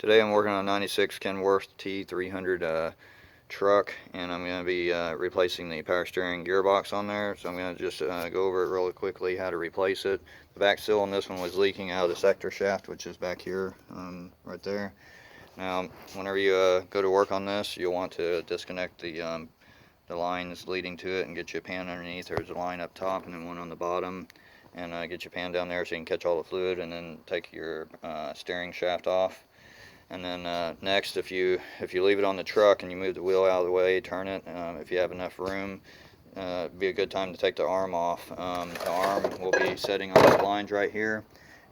Today I'm working on a 96 Kenworth T300 truck, and I'm going to be replacing the power steering gearbox on there. So I'm going to just go over it really quickly how to replace it. The back seal on this one was leaking out of the sector shaft, which is back here, right there. Now whenever you go to work on this, you'll want to disconnect the lines leading to it and get you a pan underneath. There's a line up top and then one on the bottom, and get your pan down there so you can catch all the fluid, and then take your steering shaft off. And then next, if you leave it on the truck and you move the wheel out of the way, turn it, if you have enough room, it'd be a good time to take the arm off. The arm will be setting on the lines right here,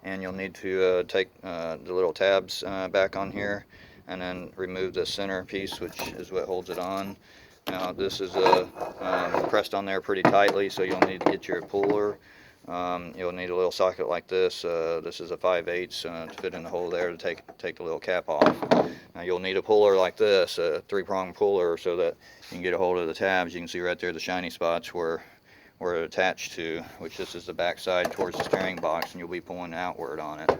and you'll need to take the little tabs back on here, and then remove the center piece, which is what holds it on. Now this is pressed on there pretty tightly, so you'll need to get your puller. You'll need a little socket like this. This is a 5/8 to fit in the hole there to take the little cap off. Now you'll need a puller like this, a 3-prong puller, so that you can get a hold of the tabs. You can see right there the shiny spots where it's attached to, which this is the back side towards the steering box, and you'll be pulling outward on it.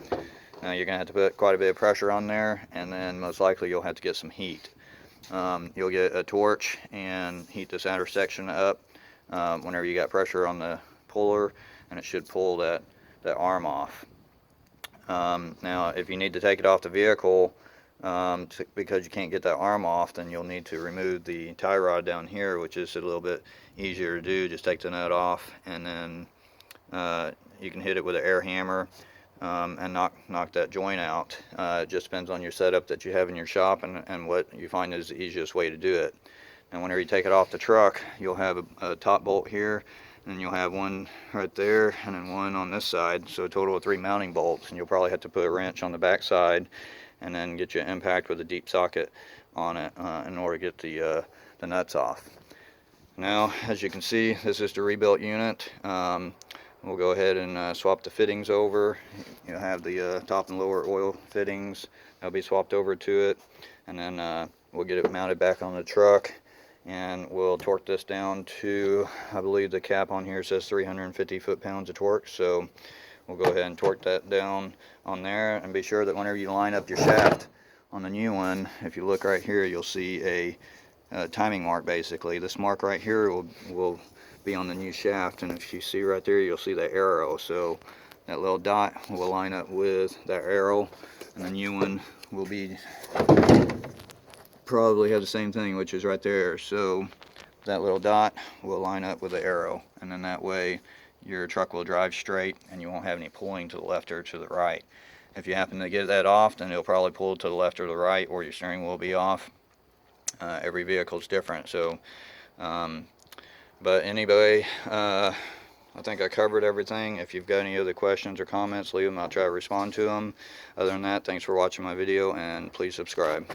Now you're going to have to put quite a bit of pressure on there, and then most likely you'll have to get some heat. You'll get a torch and heat this outer section up whenever you got pressure on the puller, and it should pull that arm off. Now if you need to take it off the vehicle because you can't get that arm off, then you'll need to remove the tie rod down here, which is a little bit easier to do. Just take the nut off, and then you can hit it with an air hammer and knock that joint out. It just depends on your setup that you have in your shop and what you find is the easiest way to do it. And whenever you take it off the truck, you'll have a top bolt here, and you'll have one right there, and then one on this side, so a total of 3 mounting bolts. And you'll probably have to put a wrench on the back side and then get you an impact with a deep socket on it in order to get the nuts off. Now, as you can see, this is the rebuilt unit. We'll go ahead and swap the fittings over. You'll have the top and lower oil fittings. They'll be swapped over to it, and then we'll get it mounted back on the truck, and we'll torque this down to, I believe the cap on here says 350 foot-pounds of torque, so we'll go ahead and torque that down on there. And be sure that whenever you line up your shaft on the new one, if you look right here, you'll see a timing mark. Basically this mark right here will be on the new shaft, and if you see right there, you'll see the arrow. So that little dot will line up with that arrow, and the new one will be probably have the same thing, which is right there. So that little dot will line up with the arrow, and then that way your truck will drive straight and you won't have any pulling to the left or to the right. If you happen to get that off, then it'll probably pull to the left or the right, or your steering will be off. Every vehicle is different. So but anyway, I think I covered everything. If you've got any other questions or comments, leave them. I'll try to respond to them. Other than that, thanks for watching my video, and please subscribe.